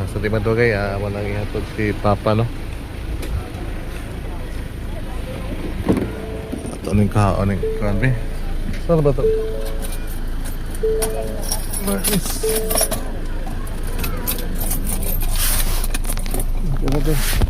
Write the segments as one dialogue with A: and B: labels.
A: sa Dimadugay, walang ihatod si Papa, no? Ito ning kaon ning grabe. Saan ba to? Nice. Okay.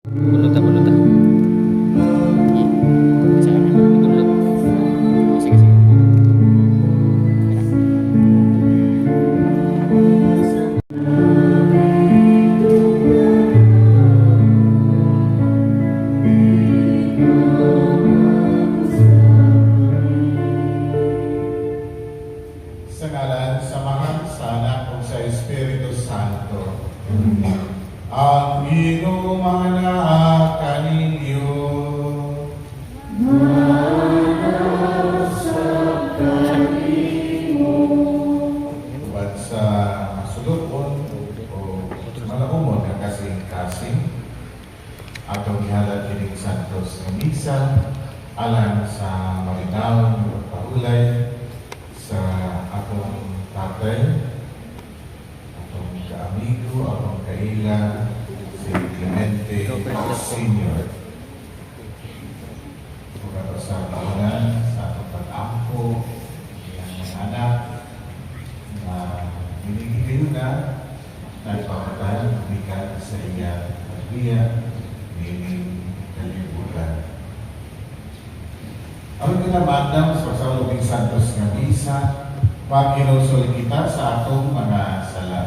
B: Bunot na, bunot na. Saan na? Bunot. Oh, sige, sige.
C: Sa ngalan, samahan sa anak kong sa Espiritu Santo. Ang ginumana kaninyo. Tubad sa masulupon o malaumon ng kasing-kasing atong ihalad kining Santos ng Misa alang sa malinaw ng pagpahulay sa atong tatay, atong kaamigo, atong kaila, si Clemente Senior. Mga sa tahanan, sa atong pag-ampo, ang mga anak na binigay na nagpapatay, bigat sa iya pagbiya, nining kalibutan. Ang kinamandang sa pasalubing Santos nga Misa, makinusol kita sa atong mga sala.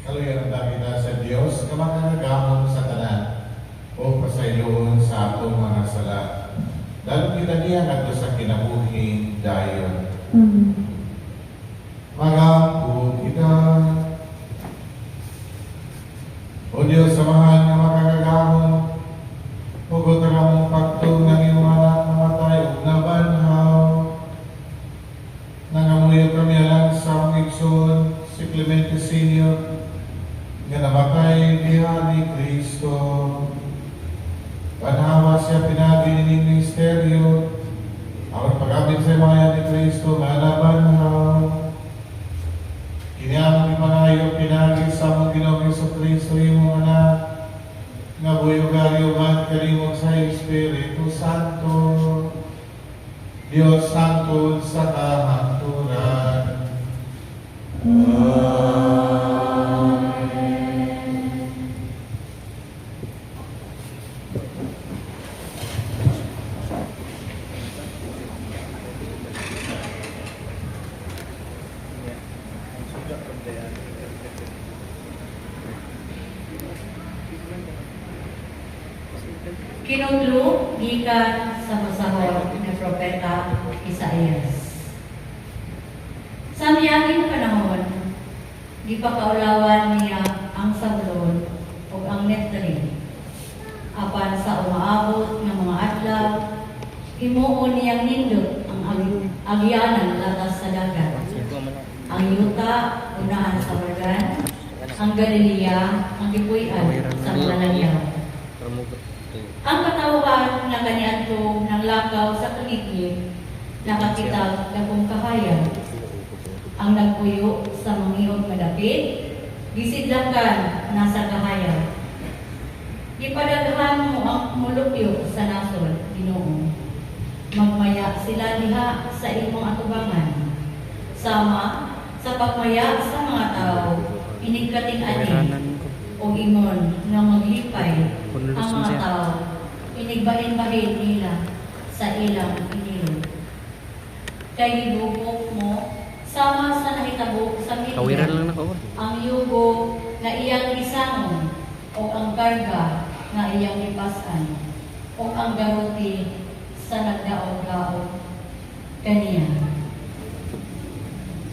C: Kaluyan ang kita sa Diyos, kamanganagamon sa tanan, o pasayloon sa atong mga sala. Lalo kita niya nato sa kinabuhing dayon. Magampo kita. O Diyos, samahan nga makakagamon, hugot na mong pagtong ng iyong anak namatay o nabanhaw. Nangamuyo kami alang sa Migson, si Clemente Senior, nga namatay diha ni Kristo. Panhawa siya pinagi ni ministeryo, ang pag-abit sa mga ni Kristo nga nabanhaw. Kiniamang ipangayo pinagi sa mong Ginoong Jesucristo imong anak, nga buyugaryo man kalimog sa Espiritu Santo, Diyos Santo sa kahangturan.
D: Kinudlo gikan sa masahor ni propeta Isaias. Sa miyaging panahon, di pa kaulawan niya ang Zabulon o ang Neftali. Apan sa umaabot ng mga adlaw, himuon niyang nindot ang agyanan latas sa dagat. Ang Yuta, unahan sa Jordan, ang Galilea, ang Gipuy-an sa Malanyaw. Ang katawan na kaniadto ng lakaw sa tuligid, nakakitag dakong kahayag. Ang nagpuyo sa mangihog madapit, gisidlakan nasa kahayag. Ipadaghan mo ang mulupyo sa nasod, Ginoo. Magmaya sila diha sa imong atubangan. Sama sa pagmaya sa mga tao, inigkating ani o imon nga maglipay ang mga tao, inigbahin-bahin nila sa ilang inilog. Kay gibubok mo, sama sa nahitabo sa
B: Kawiran
D: milya,
B: lang ako.
D: ang yugo na iyang isangon o ang karga na iyang ipasan o ang garuti sa nagdaog-daog kaniya.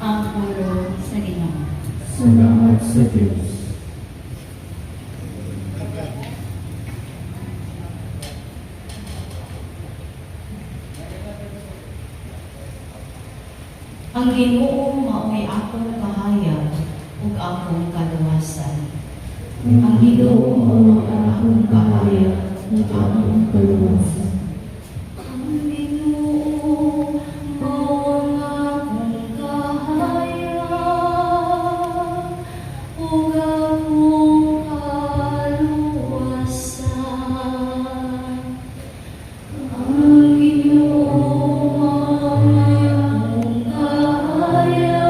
D: Ang pulo sa Ginoo.
E: Salamat sa Diyos.
D: Ang Ginoo mao'y akong kahayag ug akong kaluwasan.
E: Ang Ginoo ang akong kahayag at akong kaluwasan.
D: Ang Ginoo mao ang akong kahayag ug akong kaluwasan. Ang Ginoo mao ang akong kahayag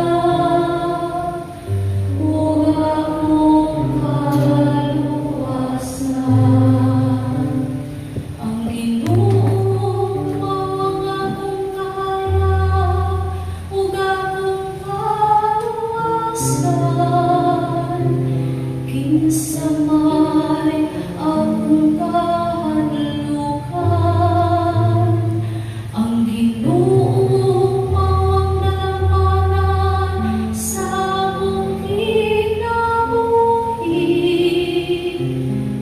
D: ug akong kaluwasan. Ang Ginoo mao ang akong kahayag ug akong kaluwasan. Kinsa may akong kahadlukan. Ang Ginoo mao ang dalangpanan sa akong kinabuhi.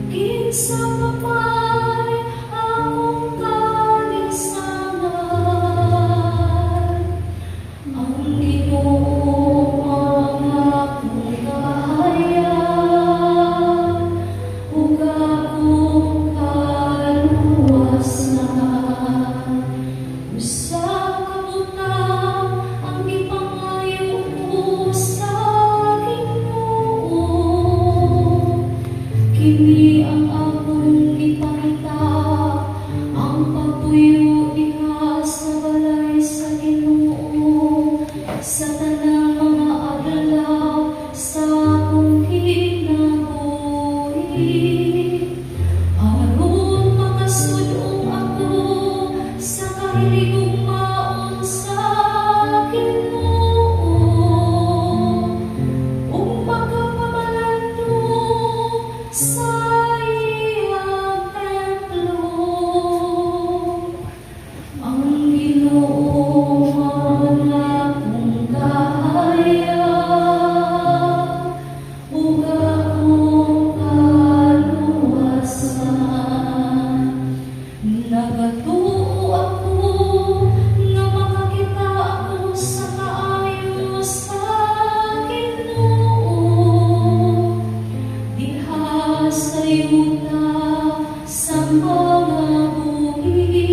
D: Kinsa may akong kalisangan. Ang Ginoo ang akong kahayag ug akong kaluwasan. Usa ka butang ang gipangayo ko sa Ginoo. Kini ang akong ipangita, ang pagpuyo diha sa balay sa Ginoo, sa tanang mga adlaw sa akong kinabuhi. Aron makasudong ako sa kahiligong maon sa Ginoo, ug makapamalandong sa iyang templo. Ang Ginoo mao ang akong kahayag ug akong kaluwasan. Nagatuo ako nga makakita ako sa kaayo sa Ginoo, diha sa yuta sa mga buhi.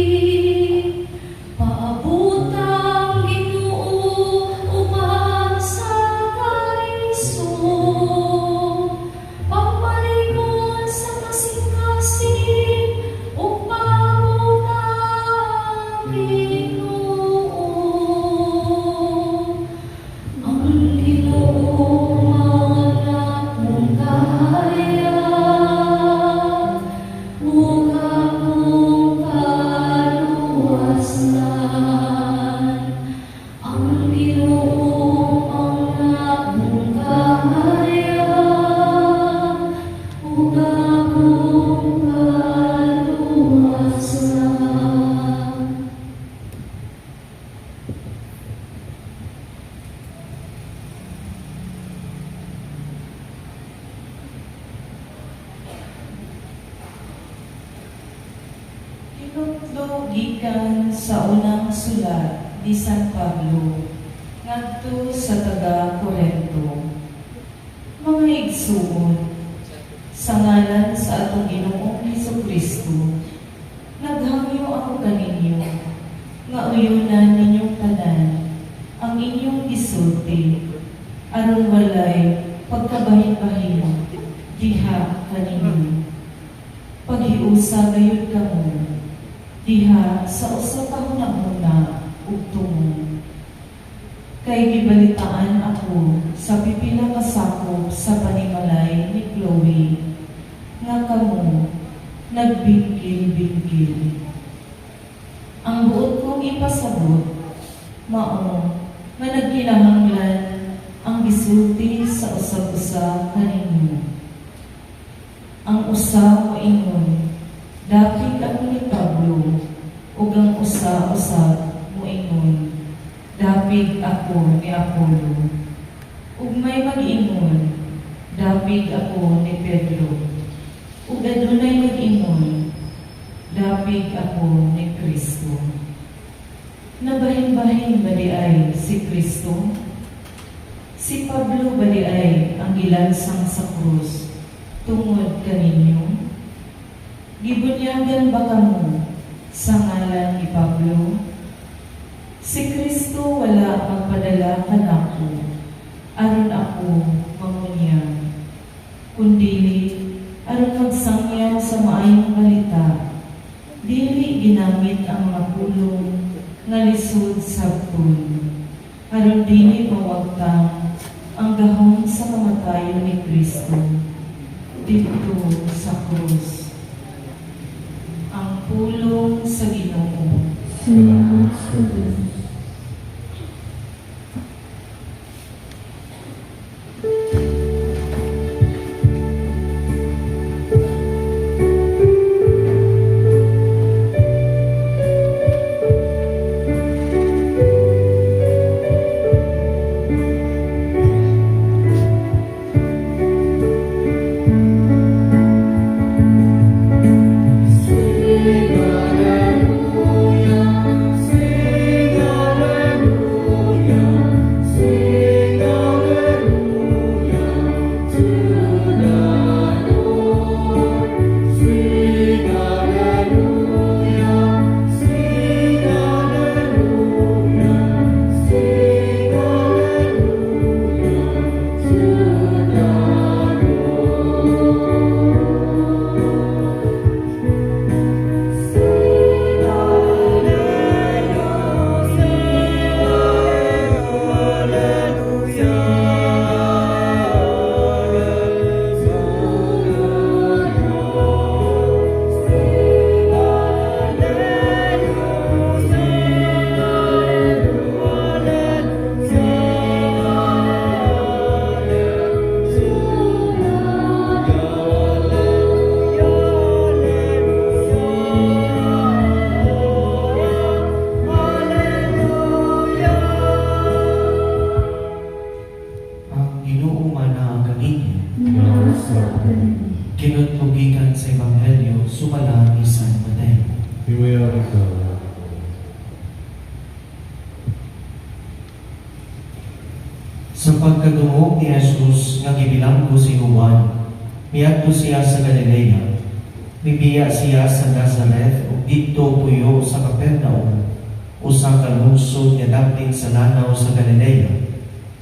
D: Paabutang Ginoo uban sa kaisog, pagpalingon sa kasing-kasing ug pangutang Ginoo. Ang Ginoo mao ang akong kahayag ug akong kaluwasan. Ang Ginoo ang akong kahayag ug akong kaluwasan.
F: Tinutlo gikan sa unang sulat ni San Pablo ngadto sa taga Corinto. Mga igsuon, sa ngalan sa atong Ginoong Hesukristo, naghangyo ako kaninyo nga uyunan ninyong tanan ang inyong gisulti, aron walay pagkabahin-bahin diha kaninyo. Paghiusa gayud kamo diha sa usa ka hunahuna ug tungo. Kay gibalitaan ako sa pipila ka sakop sa panimalay ni Chloe nga kamo nagbingkil-bingkil. Ang buot kong ipasabot mao nga nagkinahanglan ang gisulti sa usab-usa kaninyo. Ang usa moingon, dapit ako ni Pablo, ug ang usa-usab moingon, dapit ako ni Apollo. Ug may mag-ingon, dapit ako ni Pedro. Ug adunay mag-ingon, dapit ako ni Kristo. Nabahin-bahin ba di ay si Kristo? Si Pablo ba di ay ang gilansang sa krus tungod kaninyo? Gibunyagan ba kamo sa ngalan ni Pablo? Si Kristo wala magpadala kanako, aron ako mangunyag, kundi aron magsangyaw sa maayong balita. Dili ginamit ang mga pulong nga lisod sabton, aron dili mawagtang ang gahom sa kamatayon ni Kristo dito sa krus. Ang pulong sa Ginoo.
E: Salamat sa Diyos.
G: Kinutlugikan sa Ebanghelyo, sumala ni San Mateo.
A: Pimayari ka.
G: Sa pagkadungog ni Jesus nga gibilanggo si Juan, miadto siya sa Galilea. Mibiya siya sa Nazareth ug didto puyo sa Capernaum, usa ka lungsod nga dapit sa lanaw sa Galilea,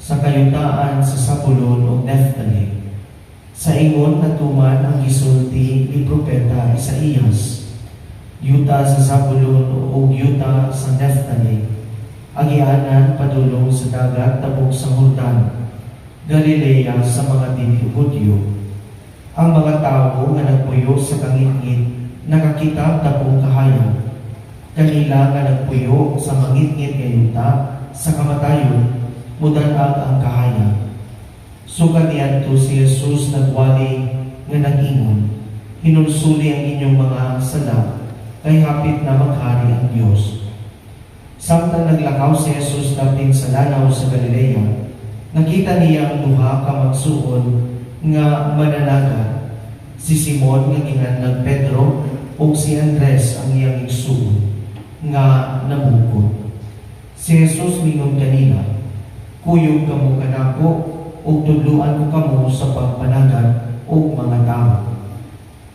G: sa kayutaan sa Zabulon ug Neftali. Sa ingon natuman ang gisulti ni propeta Isaías, yuta sa Zabulon ug yuta sa Neftali, agianan padulong sa dagat tabok sa Jordan, Galilea sa mga dili-Hudyo. Ang mga tao nga nagpuyo sa kangit-ngit nakakita tabong kahayag. Kanila nga nagpuyo sa mangit-ngit nga yuta sa kamatayon, mudanag ang kahayag. Sukat niadto si Jesus nagwali nga nag-ingon, hinulsuli ang inyong mga sala, kay hapit na maghari ang Diyos. Samtang naglakaw si Jesus dapit sa lanaw sa Galilea, nakita niya ang duha ka magsuon nga mananaga, si Simon nga ginganlag Pedro ug si Andres ang iyang igsuon nga namukod. Si Jesus mingon kanila, kuyog kamo kanako ug tudluan ko kamo sa pagpanagan ug mga tao.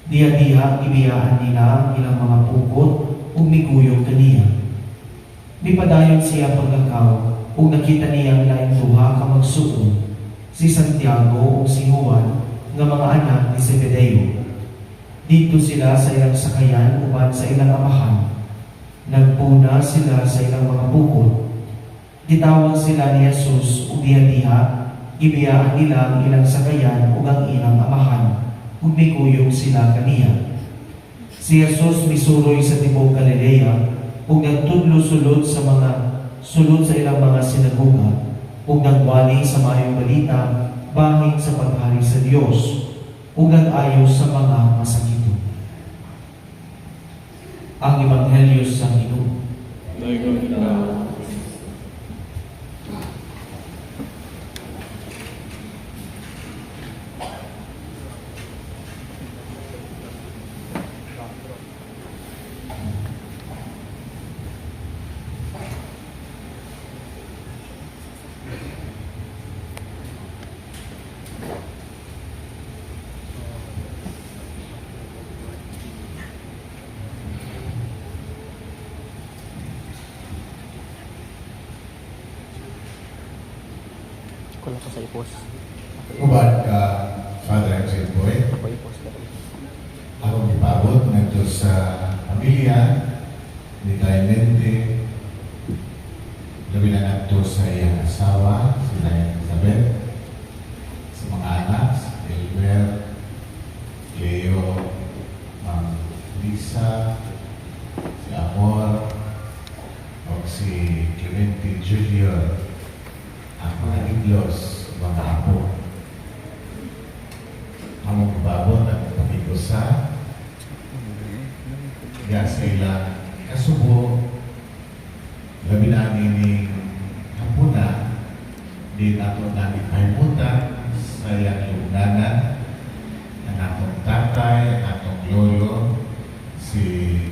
G: Diha-diha ibiyaan nila ang ilang mga pukot ug miguyog kaniya. Nagpadayon siya paglakaw, ug nakita niya ang laing duha ka magsuon, si Santiago ug si Juan, nga mga anak ni Zebedeo. Dito sila sa ilang sakayan uban sa ilang amahan. Nagpuna sila sa ilang mga bukod. Gitawag sila ni Jesus ug diha-diha, gibiyaan nila ang ilang sakayan ug ang ilang amahan, ug mikuyog sila kaniya. Si Jesus misuroy sa tibuok Galilea, ug nagtudlo-sulod sa ilang mga sinagoga, ug nagwali sa maayong balita bahin sa paghari sa Dios, ug nag-ayo sa mga masakito. Ang Ebanghelyo sa Ginoo.
B: Kulang ko sa ipos.
C: Ubad ka, Father Exit Boy,
B: Ako ipos na rin.
C: akong ipabot nito sa pamilya ni Clemente, labi na nato sa iyang asawa, si Elizabeth, sa mga anak, si Elmer, Leo, Ma'am Lisa, si Amor, o si Clemente Junior, ang mga iglos, mga apo. Among babot at pagkikusa, kaya sa ilang kasubo, labi na ni hapuna, di nato na ipahimputan sa iyang lugnanan, ang atong tatay, ang atong lolo, si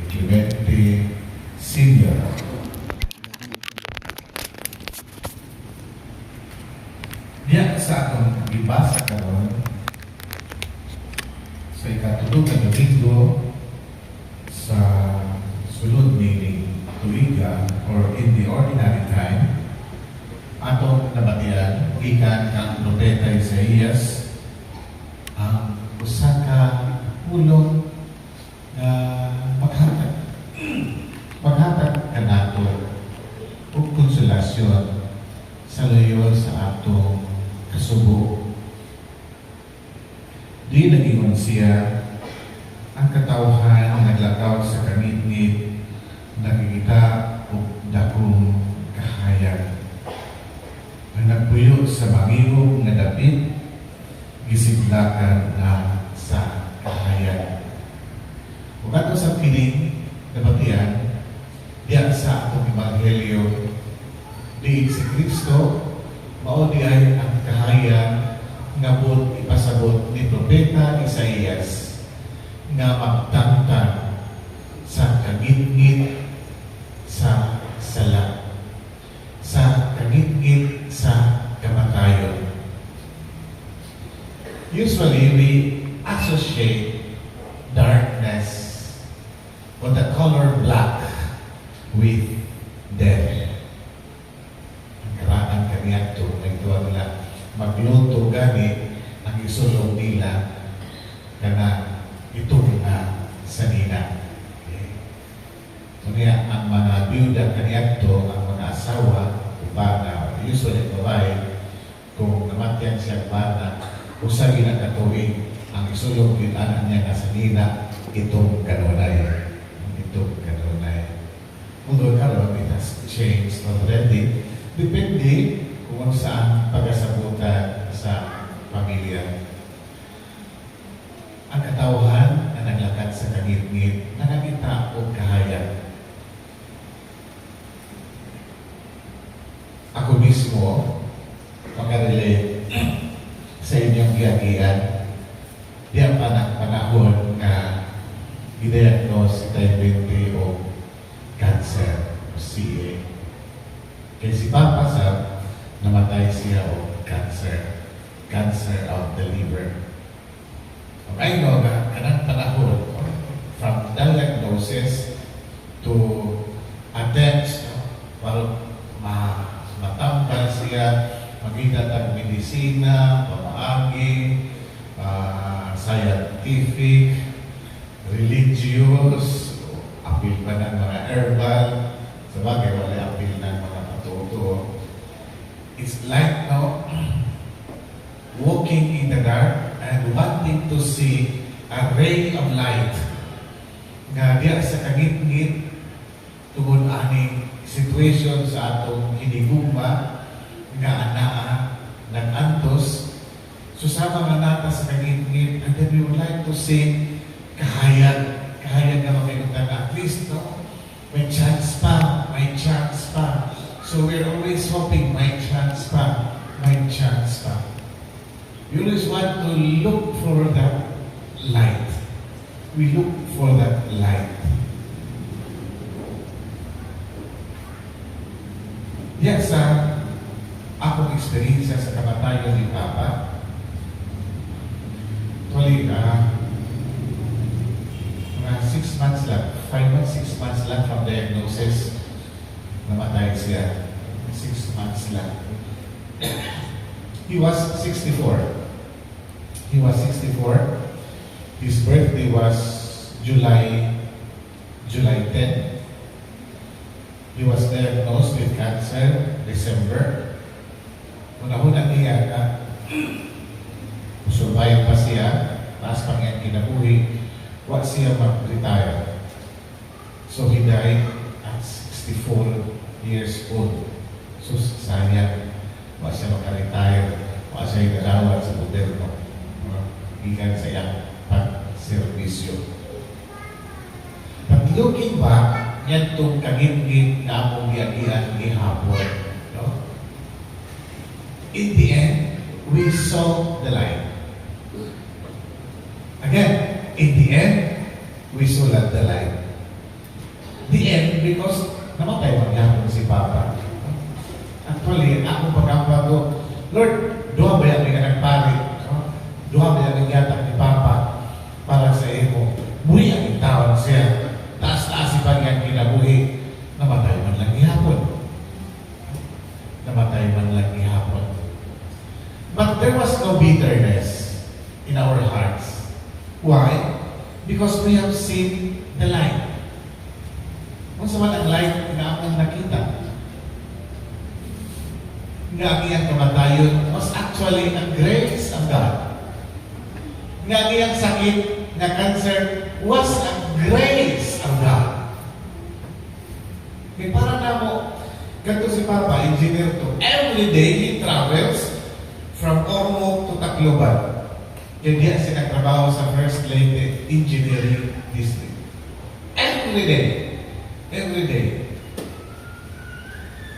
C: Clemente Senior. Diya sa atong ibasa karon sa ikatulog na Domingo sa sulod ni tuiga or in the ordinary time, atong nabatian ikan ng propeta Isaías ang usa ka pulong na maghatag kanato ug konsolasyon sa layo sa atong kasubo. Di nagingon siya ang katawhan na naglakaw sa kangit-ngit, nakikita o dakong kahayag. Ang nagpuyo sa mangihog na dapit, gisiglakan na sa kahayag. Kung ato sa piling, nabatian, diyan sa atong Ebanghelyo, di si Kristo, mao di ay ang kahayag nga bud ipasabot ni propeta Isaías nga magtangtang sa kangit-ngit sa sala, sa kangit-ngit sa kamatayon. Usually we associate darkness or the color black with death. Ang kaniya ito, nagtuwa nila, magluto gani ang isulong nila kana itong sa nina. Okay. Kaya ang mga biyuda kaniya ito, ang mga asawa, bana, usually babae, kung namatyan siya bana, usagi na katuwing ang isulong nila niya sa nina, itong kanunay. Itong kanunay. Kung doon karoon, it has changed already. Depende kung saan pagkasabutan sa pamilya. Ang katawhan na naglakad sa kangit-ngit, nakakita o kahayag. Ako mismo, makarelate sa inyong giyagian, di ang panahon na i-diagnose si Clemente o cancer o CA. Kaya si Papa Sab, namatay siya o cancer of the liver. I know na kanang panahon, from diagnosis to attempts matambal siya, magiging ang medisina, pamaagi, scientific, religious, apil pa ng mga herbal, sabagay wala apil ng mga patuto. It's like walking in the dark and wanting to see a ray of light nga diya sa kagit-git tungod aning situation sa atong hinigugma nga anaa nag-antos susama nga nata sa kagit-git, and then we would like to say kahayag nga makinutan at least may chance pa. So we're always hoping may chance pa. We always want to look for that light. We look for that light. Diyan sa akong experience sa kamatayon ni Papa, actually, mga 6 months lang, 5 months, 6 months lang from diagnosis, namatay siya. 6 months lang. He was 64. His birthday was July 10. He was diagnosed with cancer December. Una-una niya na survive pa siya, taas pang iyang kinabuhi, wag siya mag-retire. So he died at 64 years old. So sayang, wag siya maka-retire, wag siya igalawat sa gobyerno. Ikan sa iyang pag-servisyo. But looking back, yan itong kagit-git na among giagian gihapon. No? In the end, we saw the light. Again, in the end, we saw the light. The end, because namatay magyapon si Papa. Actually, ako pagkapa ko, Lord, duha ba yan nga nagpalit? Duha ba yan nagyatak ni Papa para sa imo? Muli ang itawan siya. Taas-taas si Pangyan kinabuhi. Namatay man lang ihapon. But there was no bitterness in our hearts. Why? Because we have seen the light. Kung sa man ang light na akong nakita, nga ang iyang kamatayon was actually a grace of God. Nga ang iyang sakit na cancer was a grace of God. Kaya para na mo, ganito si Papa, engineer to, every day he travels from Ormoc to Tacloban. Kaya diya siya nagtrabaho sa First Lady Engineering District. Every day. Every day.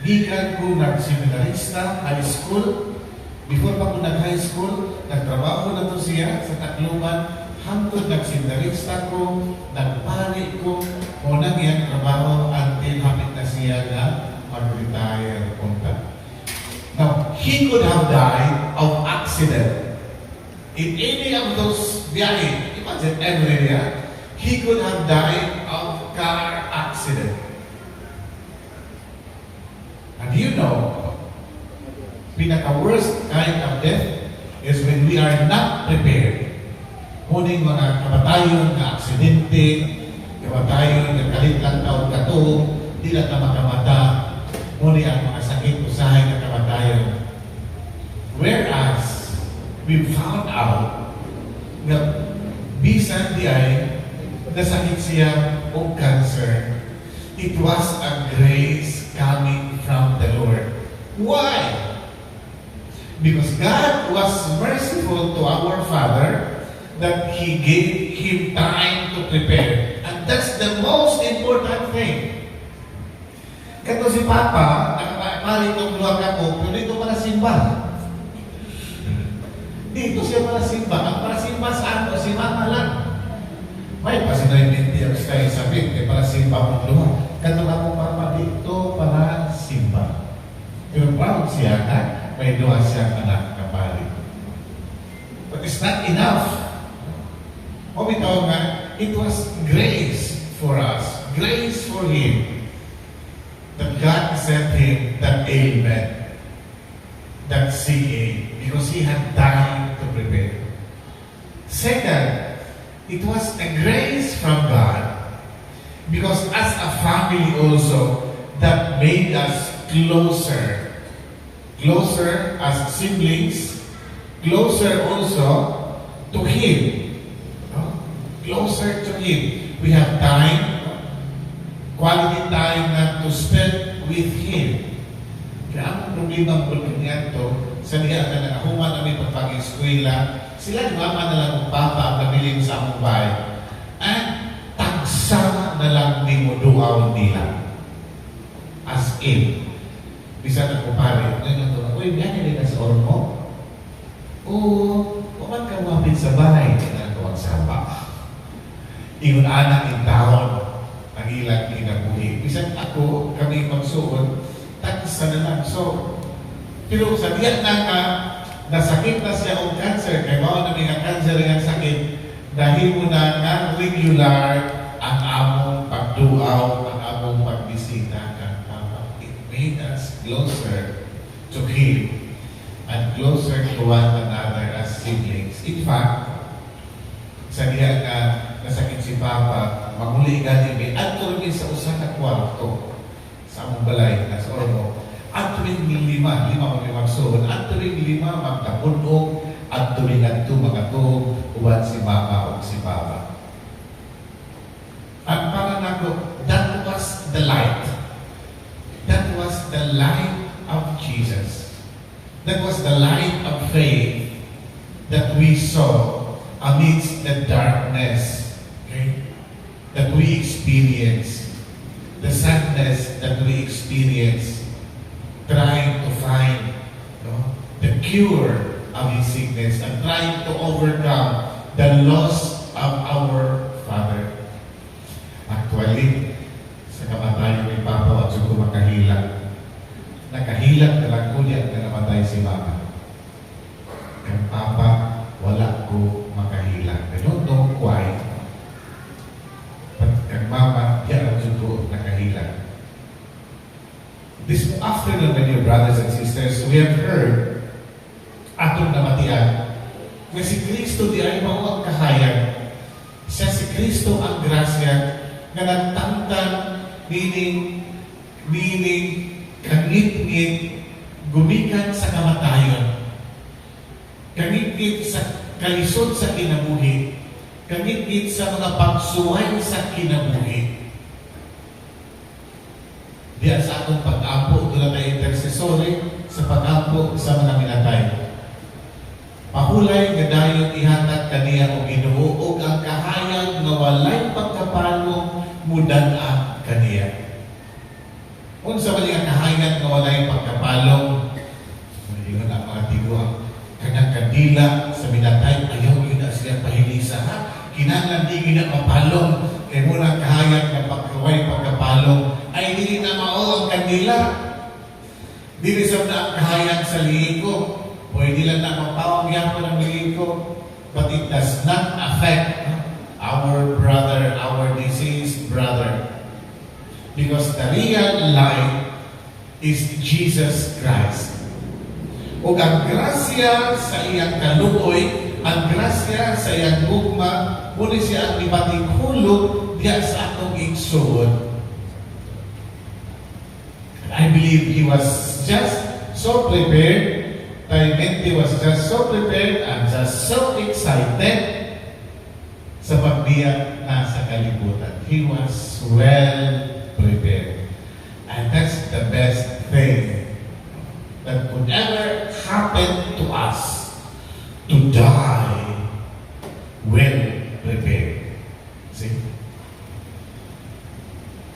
C: Gikan ko nag-seminarista, high school. Before pa ko nag-high school, nagtrabaho na to siya sa Tacloban. Hangtod nag-seminarista ko, nagpari ko, unang iyang trabaho until hapit na siya na mag-retire punta. Now, he could have died of accident. In any of those biyahe, imagine every day, he could have died of car accident. And you know, pinaka-worst kind of death is when we are not prepared. Muning mga kamatayon na aksidente, kamatayon na kalitlang taon kato, di na ka makamata, muning ang mga sakit usahay na kamatayon. Whereas, we found out na bisan di ay nasakit siya o cancer, it was a grace coming from the Lord. Why? Because God was merciful to our Father that He gave him time to prepare. And that's the most important thing. Kato si Papa, nakapali itong luwag ako, pero dito para simba. Dito siya para simba. Ang para simba saan ko? Si Mama lang. May pasinayinti ang style sabi, para simba mong luwag. Kato na po Papa, dito para simba. Pero proud siya na may luwa siyang anak kapali. But it's not enough. O bitaw nga, it was grace for us, grace for him. That God sent him that ailment, that CA, because he had time to prepare. Second, it was a grace from God, because as a family also, that made us closer. Closer as siblings, closer also to Him. No? Closer to Him. We have time, quality time na to spend with Him. Kaya ang problema po niya ito, sa niya na nakahuman namin pagpag-eskwela, sila ni mama na lang ang papa ang nabilin sa among bahay. At tagsama na lang ni mo duaw nila. As in, bisa na kupare, ngayon ito, uy, ganyan din ka sa ormo? Oo, huwag ka wapit sa bahay, ginagawa sa baka. Ingon anak yung taon, ang ilang inabuhi. Bisan ako, kami magsuot, tagsa na lang. So, pero sa diyan na nga, nasakit na siya ang cancer, kaya mga namin ang cancer ang sakit, dahil mo na nga regular ang among pagduaw, ang among pagbisita kang Papa. It made us closer to Him and closer to one another as siblings. In fact, sa diyan nga, nasakit si Papa, maguli galing at tuloy sa usa ka kwarto sa among balay na sa Ormo. At tuwing lima kami magsuhon, at tuwing lima magkapunog, at tuwing nagto mga tuog, uwan si Mama o si Papa. At para nako, that was the light. That was the light of Jesus. That was the light of faith that we saw amidst the darkness, okay, that we experience, the sadness that we experience, trying to find the cure of his sickness and trying to overcome the loss of our Father. Actually, sa kamatayan ni Papa, at ko makahilang. Nakahilang na lang ko niya na namatay si Mama. Kang Papa, wala ko makahilang. I don't know why. But kang Mama, yan ang ko nakahilang. This afternoon, my dear brothers and sisters, we have heard atong namatian na si Kristo di ay mao ang kahayag. Siya si Kristo ang grasya na nagtangtang meaning kangit-ngit gumikan sa kamatayon. Kangit-ngit sa kalisod sa kinabuhi. Kangit-ngit sa mga pagsuway sa kinabuhi. Diyan sa atong pag-ampo, doon na intercessory sa pag-ampo sa mga minatay. Pahulay nga dayon ihatag kaniya o Ginoo ug ang kahayag nga walay pagkapalong mudan-a kaniya. Unsa man ang kahayag nga walay pagkapalong? Ingon ang mga tiguang kanang kandila sa minatay ayaw gyud na siya pahilisa ha. Kinahanglan di gyud na mapalong kay muna kahayag nga pagkaway pagkapalong ay dili na mao ang kandila. Dili sa na ang kahayag sa liiko. Pwede lang na mapawang yapon ang liiko, but it does not affect our brother, our deceased brother. Because the real light is Jesus Christ. O ang grasya sa iyang kaluoy, ang grasya sa iyang gugma, muli siya ang ibating hulog diya sa atong igsuon. I believe he was just so prepared. He was just so prepared and just so excited sa pagbiyak na sa kalibutan. He was well prepared. And that's the best thing that could ever happen to us, to die well prepared. See?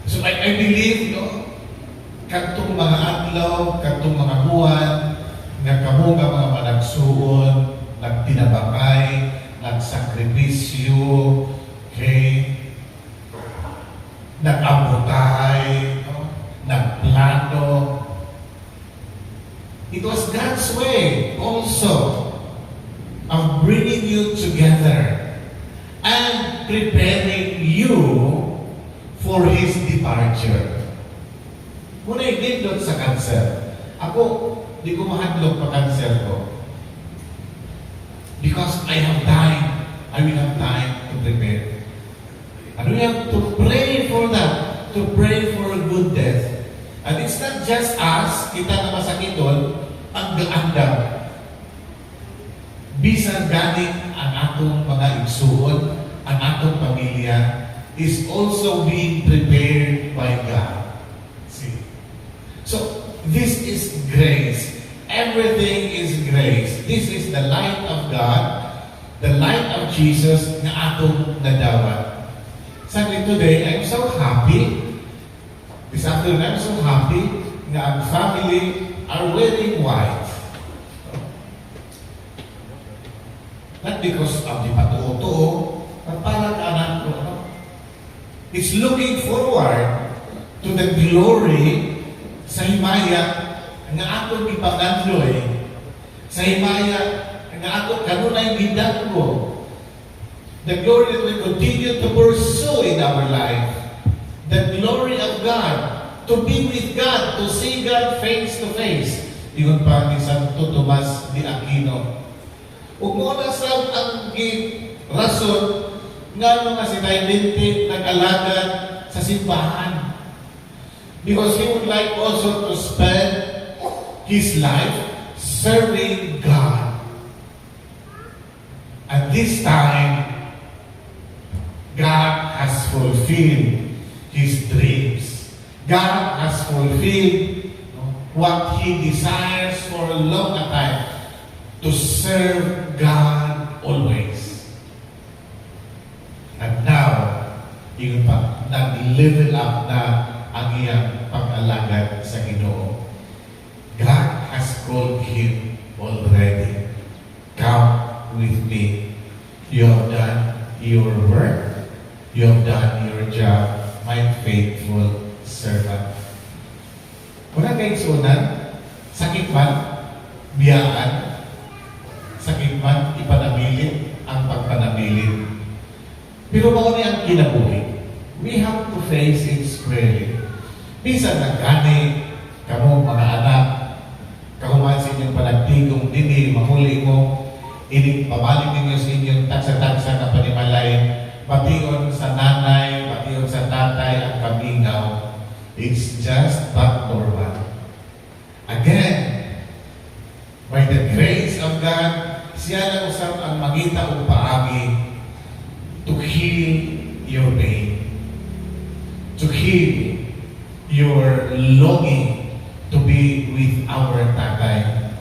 C: So I believe, katong mga adlaw, katong mga buwan, nga kamo nga mga managsuon, nagtinabakay, nagsakripisyo, okay, nag-abutay, nagplano. It was God's way also of bringing you together and preparing you for His departure. Muna i-dindot sa cancer. Ako, di ko mahadlok pa cancer ko. Because I have time. I will have time to prepare. And we have to pray for that. To pray for a good death. And it's not just us, kita na masakit doon, ang gaandam. Bisan ganing ang atong mga igsuon, ang atong pamilya, is also being prepared by God. See? So, this is grace. Everything is grace. This is the light of God, the light of Jesus na atong nadawat. Sunday today, I'm so happy. This afternoon, I'm so happy na ang family are wearing white. Not because of the patuo-tuo, but parang anak ko, it's looking forward to the glory sa himaya nga atong ipangandloy, sa himaya nga atong kanunay gidanggo, the glory that we continue to pursue in our life, the glory of God, to be with God, to see God face to face. Iyon pa ni Santo Tomas de Aquino. Ug mo na sa ang rason nga mga si Taylor nag-alagad sa simbahan. Because he would like also to spend his life serving God. At this time, God has fulfilled his dreams. God has fulfilled what he desires for a long time, to serve God always. And now, yun pa, nag-level up na ang iyang pag-alagad sa Ginoo. God has called him already. Come with me. You have done your work. You have done your job, my faithful servant. Wala kayong sunan, sakit man, biyaan, sakit man, ipanabilin ang pagpanabilin. Pero mauni ang kinabuhi. We have to face it squarely. Bisan nagkani, kamo mga anak, kahuman sa inyong panagtigong dini, mahuli mo, pabalik ninyo sa inyong taksa-taksa na panimalay, pation sa nanay, pation sa tatay, ang kabingaw. It's just but normal. Again, by the grace of God, siya na usap ang magita o paagi to heal your pain, to heal your longing to be with our tatay.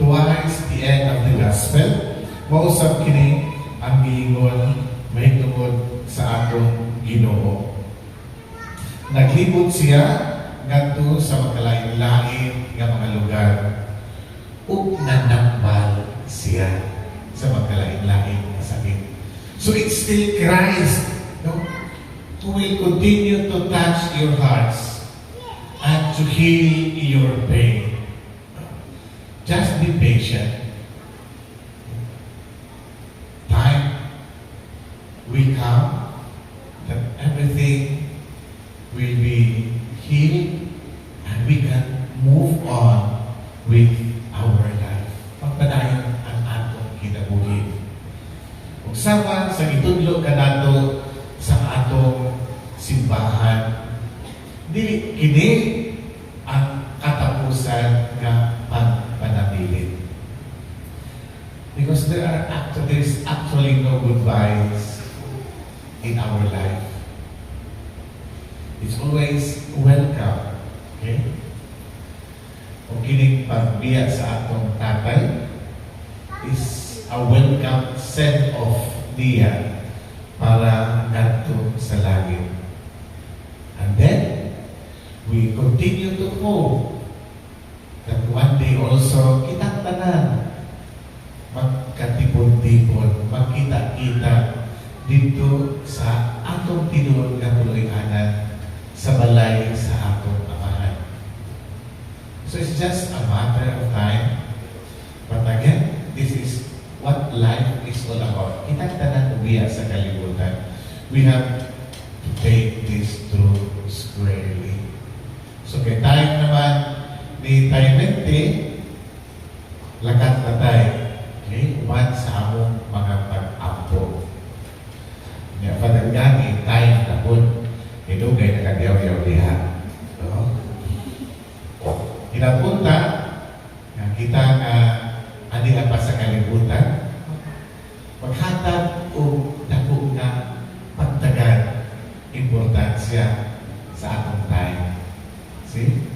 C: Towards the end of the gospel, mausap kini ang giingon may tungod sa atong Ginoo. Naglibot siya ngadto sa magkalain-lain nga mga lugar ug nanambal siya sa magkalain-lain nga sakit. So it's still Christ, no, who will continue to touch your hearts and to heal your pain. Just be patient. Time will come that everything will be healed and we can move on with our life. Pagpadayon ang atong kinabuhi. Kung sama sa itudlo ka nato sa atong simbahan, dili kini ang katapusan nga pagpanabilin. Because there's actually no goodbyes in our life. It's always welcome. Okay? Kung kining pagbiya sa atong tatay is a welcome send off niya para ngadto sa langit. And then, we continue to hope that one day also kitang tanan magkatipon-tipon, magkita-kita dito sa atong tinuod nga puluy-anan sa balay sa atong amahan. So it's just a matter of time. But again, this is what life is all about. Kitang tanan ubiya sa kalibutan. We have to take this through squarely. So kay tayo lakat na tayo. Okay? Uman sa among mga pag-ampo. Nga, padagani, tayo na po. Hinugay na kadiyaw-yaw diha. No? Hinapunta, nga kita nga ani na pa sa kalibutan, maghatag o dako nga pagtagan importansya sa atong time. See?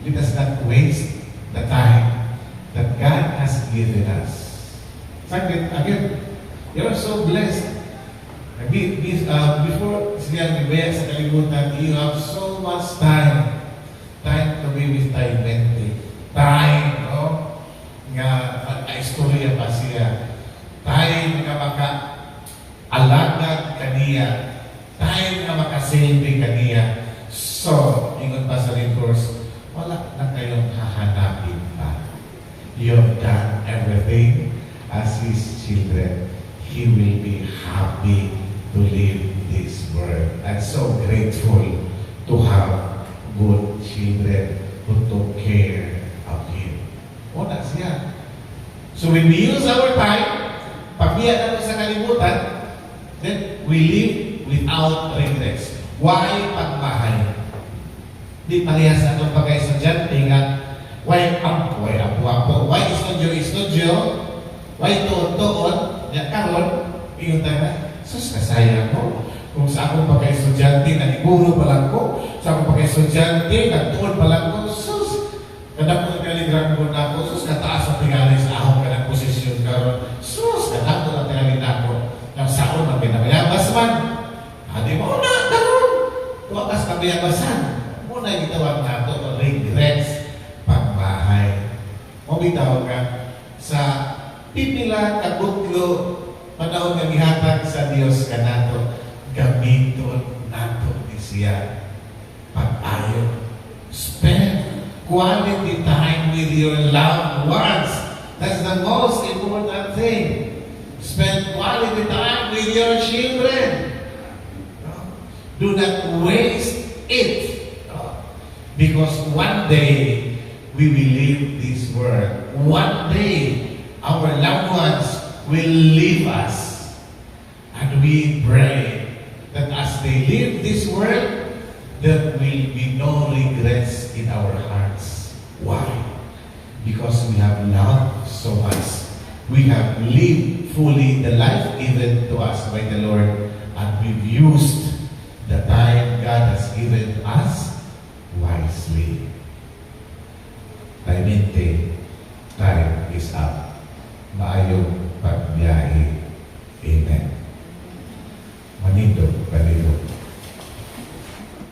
C: Let us not waste the time that God has given us. Second, again, you are so blessed. Before siya nibaya sa kalibutan, you have so much time. Time to be with thy mente. Time, no? Nga, istorya pa siya. Time nga maka-alagad kaniya. Time nga makasilbi kaniya. So, ingon pa sa reverse, wala na kayong hahanapin pa. You have done everything as His children. He will be happy to live this world. I'm so grateful to have good children who took care of Him. Una siya. So when we use our time, pagbiya natin sa kalibutan, then we live without regrets. Why pagmahay? Di parehas atong pagka-estudyante nga, why apo, why istudyo, why tuon, ya karon, iyon tayo na, sus, kasaya ko. Kung sa akong pagka-estudyante, naniguro pa lang ko, sa akong pagka-estudyante, nagtuon pa lang ko, sus, kadang ko nagaligrang ko na ako, sus, kataas ang tingali sa akong kanang posisyon karon, sus, kadang ko ang tingali na ako, ng saon, ang pinamayabas man, hindi mo na, karon, tuwakas na mayabasan, muna yung gitawag nato, regrets, pagbahay. Mabitaw ka sa pipila kabutlo panahon nga gihatag sa Dios kanato, gamiton nato ni siya pag-ayo. Spend quality time with your loved ones. That's the most important thing. Spend quality time with your children. Do not waste it. Because one day, we will leave this world. One day, our loved ones will leave us. And we pray that as they leave this world, there will be no regrets in our hearts. Why? Because we have loved so much. We have lived fully the life given to us by the Lord, and we've used the time God has given us wisely. Taymente, time is up. Maayong pagbiyahe. Amen. Manindo, kanilo.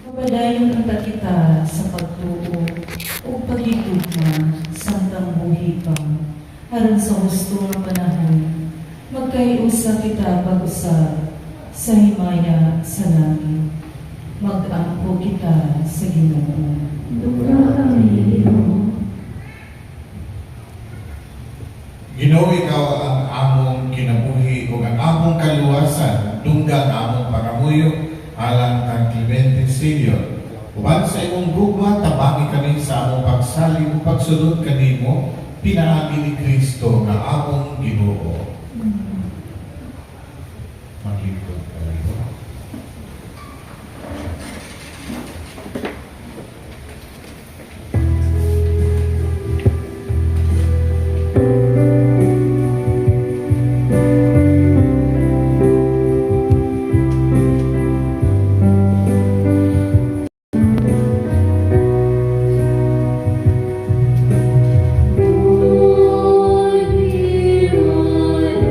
F: Pagpadayon ang kita sa pagtuo o pagigugma sa tambuhipang aron sa husto nga panahon, magkaiusa kita pag-usab sa himaya sa langit. Mag-ampo kita sa Ginoo.
E: Dugha kami, Ginoo.
C: Ginoo, ikaw ang among kinabuhi o ang among kaluwasan, dungga ang among pangamuyo, alang kang Clemente Senior. Uban sa imong gugma, tabangi kami sa among pagsalig o pagsunod kanimo, pinaagi ni Kristo nga among Ginoo. Maglingkod kanimo.
E: Lord, be Lord,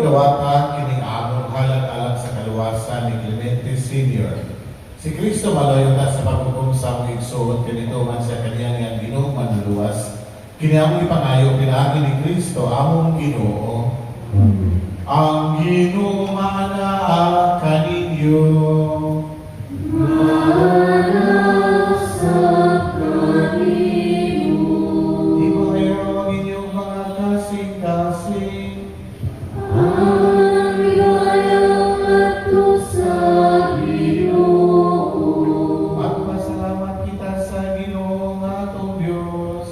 C: dawata kining among halang-alang sa kaluwasan ni Clemente Sr. Si Kristo malayo ta sa paghukom sa among igsoon kanito man sa kaniyang yang Ginoong manluluwas. Kini among ipangayo pinaagi ni Kristo among Ginoo. Ang Ginoo manaa kaninyo. Imo kayo ang inyong mga kasing-kasing. Magpasalamat kita sa Ginoo nga atong Diyos.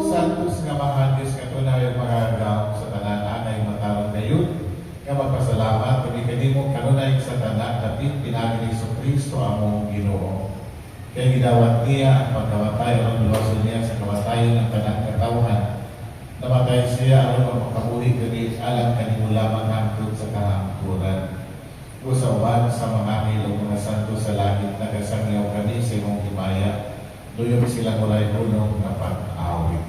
C: Santos nga mahal Diyos nga tunay ang magagaw sa tanan anay matarong kayo. Nga magpasalamat kami kanimo kanunay sa tanan dapit pinagi ni Kristo among Ginoo. Kaya gidawat niya ang pagkamatay ang luwason niya sa kamatayon ng tanang katawhan. Namatay siya aron makabuhi kami alam kanimo lamang hangtod sa kahangturan. Usawan sa mga hilong mga santo sa langit nagasangyaw kami sa imong himaya. Luyob sila mulay hunong na pag-awit.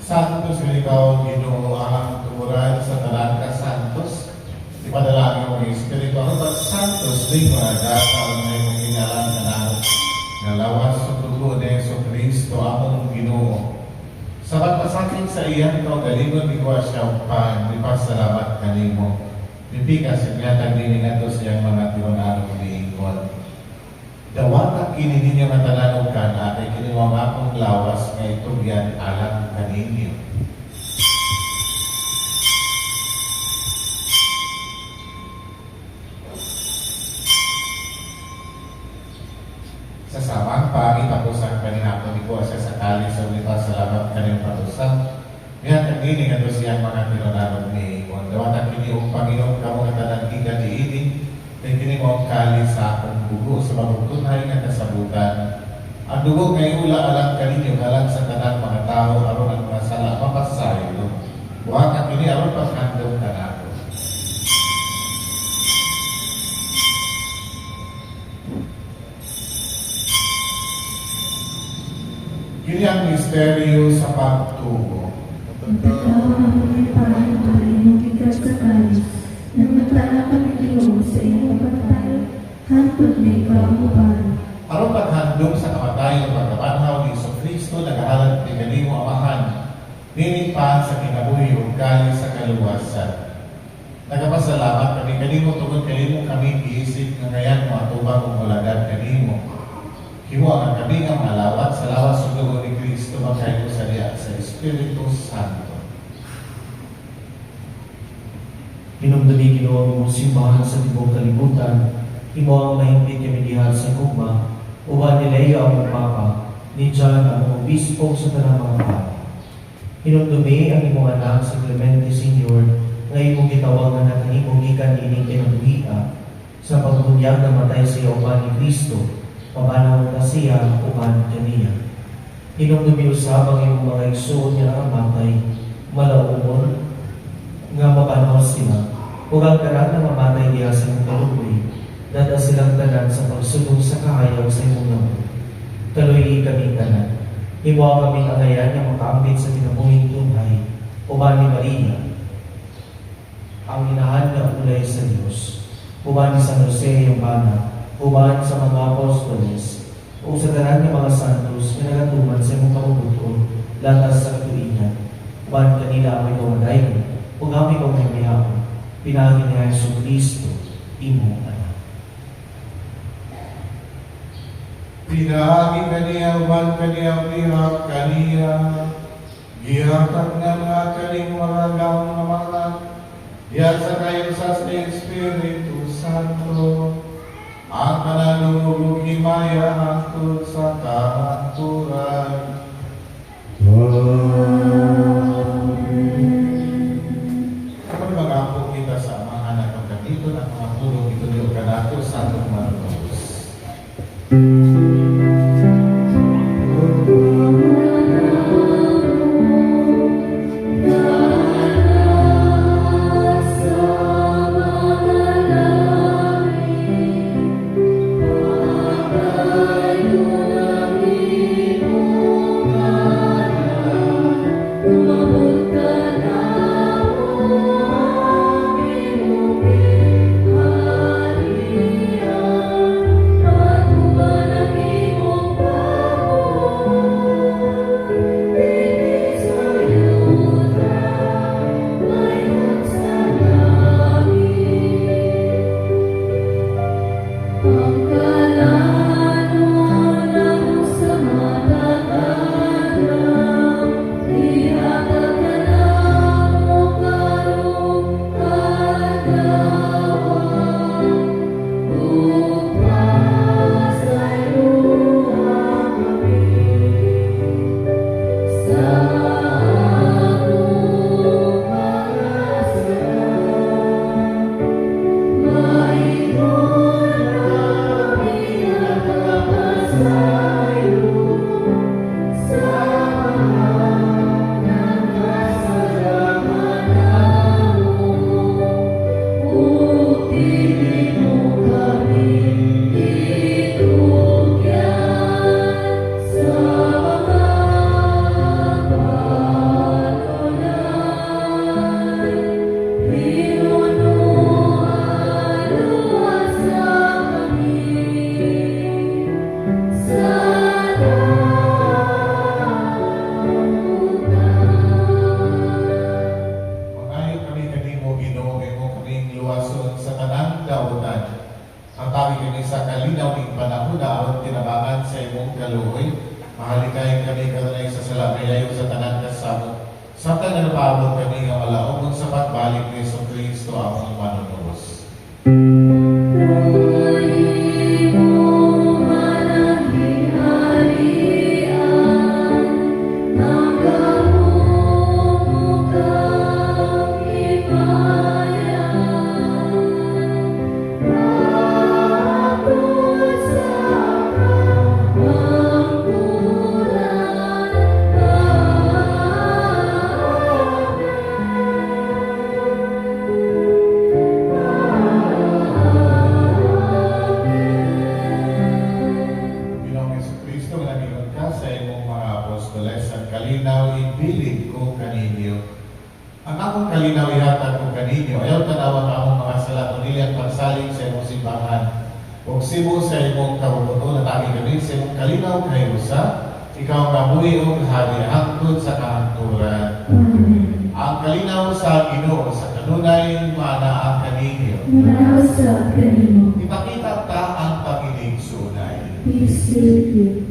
C: Santos nga ikaw, Ginoo, ang tumuran sa tanan ka Santos. Ipadalangin mo ng Espiritu. Ano ba Santos, di mo agata ang may mong inalan ka na nga lawas sa tugo ni Kristo among Ginoo. Sa pagpasakin sa iyan ikaw, galingon ni ko siya upang ipasalamat kanimo. Pipikas inyatang diningato siyang mga tinunarong niingon. Dawata kini ninyo nga tanan ka na kay kiniwang akong lawas nga itugyan alam kaninyo. Sa samang itapusan kanina ni ko siya sa kali sa ulitas salamat kaniyong patusang. Ngayon kagini nga to siyang mga tinunarong niingon. Dawata kini ang Panginoon kamo nga tanan gikan diini. Kaya kini mo kali sa akong bugo sa mabutunay nga kasabutan. Ang dugo kay ula alam kaninyo halang sa tanang mga tao aron ang mga sala mapasayo. Buhat ang kini aron paghandong kanako. Kini ang misteryo sa pagtubo. Aron paghandong sa kamatayon pagkabanhaw ni Kristo nagahalad ni kanimo amahan nini pa sa kinabuhi ug kali sa kaluwasan. Nagapasalamat kami kanimo tungod kanimo kami giisip nga ngayan mo atubang ug malagad kanimo. Himo ang kami nga malawat sa lawas ug dugo ni Kristo magkayko sa diha sa Espiritu Santo.
G: Pinumdumi Ginoo mo simbahan sa tibok kalibutan, imo ang mahigpit kami diha sa gugma, uban ni Leo ang Papa, ni John ang obispo sa tanang mga Papa. Pinumdumi ang imong anak si Clemente Sr. nga imong gitawag nga nakanimong gikan ining kinabuhia sa pagbunyag na matay sa iyo uban ni Kristo, Mabanawag na siya upan kaniya. Inong usab ang iyong mga igsoon niya ang matay, malaumon, nga mabanaw sila, ug ang karan na mamatay diya sa imong kaluoy, dada silang tanan sa pagsugod sa kahayaw sa imong lamok. Kaluoy kami tanan. Himuha kami ang ayan nga makaambit sa kinabuhing tunay, uban ni Maria, ang inahan na ulay sa Diyos, uban ni San Jose yung bana, uban sa mga apostoles, o sa tanan ng mga santos na nagatuman sa imong kabubuton, latas sa katuinan, uban kanila ang ikawaday, ug kami kong maymayakon, pinagin ni Yesu Cristo, imong anak.
C: Pinahagi kaniya, uban kaniya, lihak kaniya, gihatag nga mga kaning mga gamang na mga, diyan sa kayo sa Espiritu Santo, ang kananugog himaya hangtod sa kahanturan. Kapag mag-apo kita sa mga anak ng kanito at mga pulong ito niyo kanato sa atong marunong.
E: Ipakita ta ang pagiling sunay. Sa kalimutan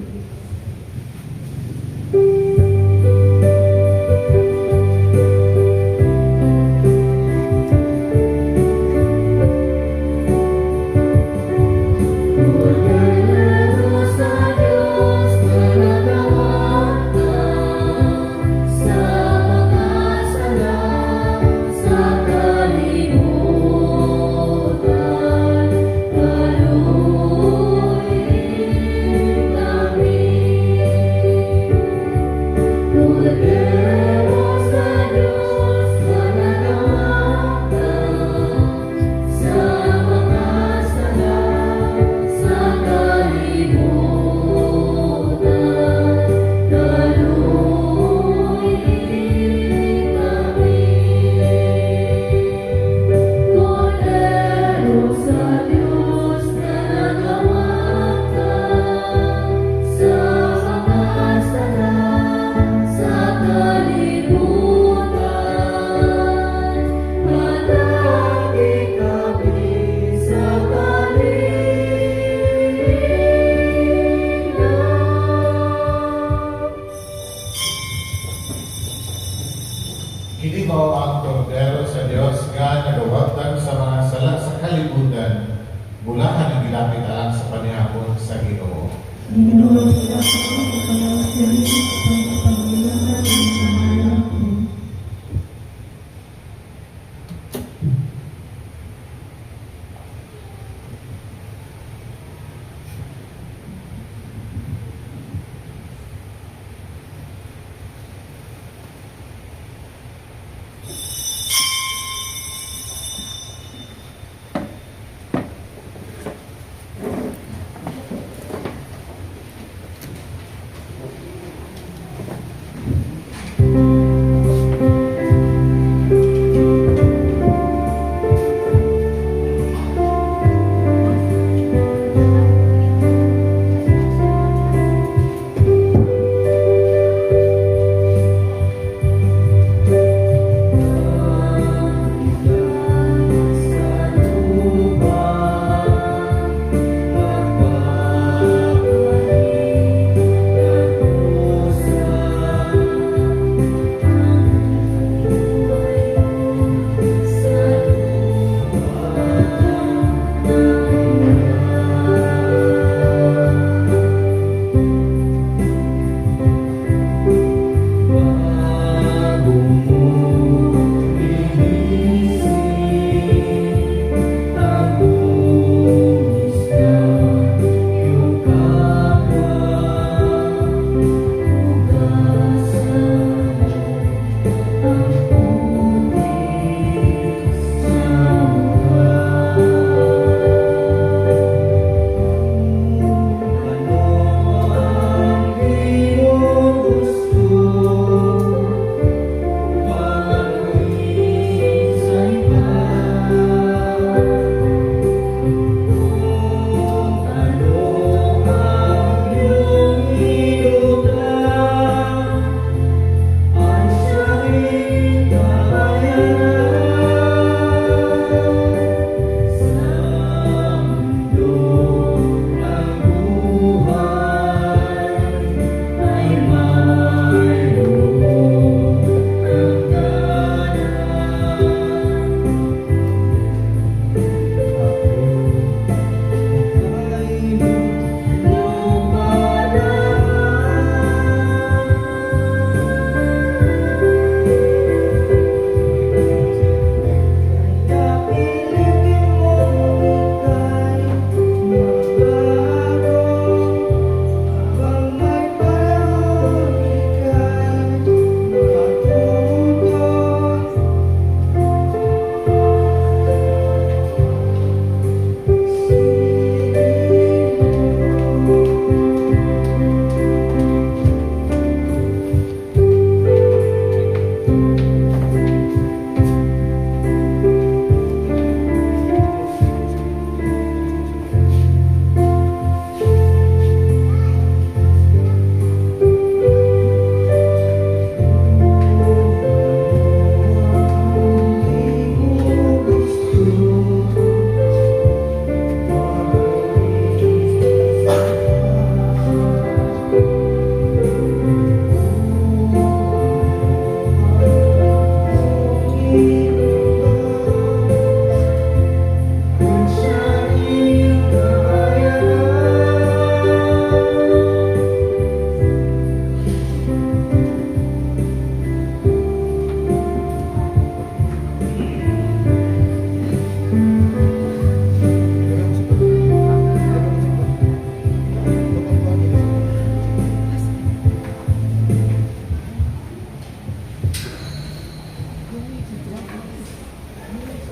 C: Kini mao ang kordero sa Dios nga nagawagdan sa mga sala sa kalibutan, bulahan ang gilapit alang sa panihapon sa Ginoo.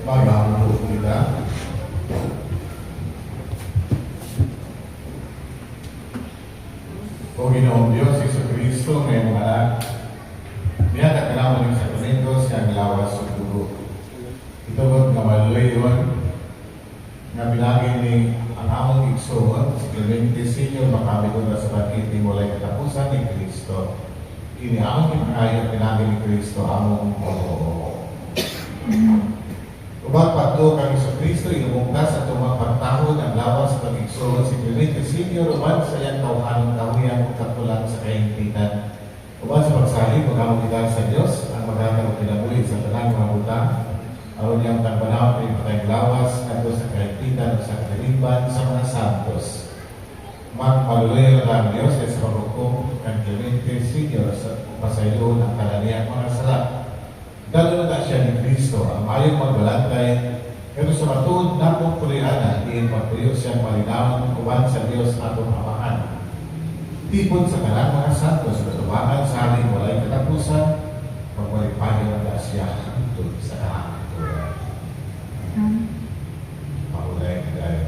C: Maghahapon kita. O Ginoong Diyos, Iso Kristo, ngayong anak, niyata ka naman yung sakramento siyang lawas sa dugo. Ito ba't namaloy yun? Nga bilangin ni ang among igsoon, si Clemente Senior, makamit na sa bakiti mulay katapusan ni Kristo. Ini among ipinayot pinagin ni Kristo, among oo. Ubang patlo kang Iso Kristo, inumungkas at tumapagtahod ang lawas sa pag-igsoon si Clemente Senior, uban sa iyang tauhanong kahuyan kung katulang sa kaintitan. Uban sa pagsalig, magamit kita sa Diyos, ang magkakaroon pinabuhi sa ilang mga utang, aron niyang tagbanawang kay patayang lawas, at sa kahigpitan sa kalimban sa mga santos. Magpaluloy ang Diyos sa paghukom ng Clemente Senior sa pasayon ang kalaniyang mga sala. Dalo na siya ni Kristo, ang mayong magbalantay, pero sa matuod na pong Koreana, diin pagpuyo siyang malinawang kuwan sa Diyos atong amahan. Tipon sa kanang mga santos, katubangan sa aling walay katapusan, magmalipayo na siya hangtod sa kahangturan. Maulay na dahil.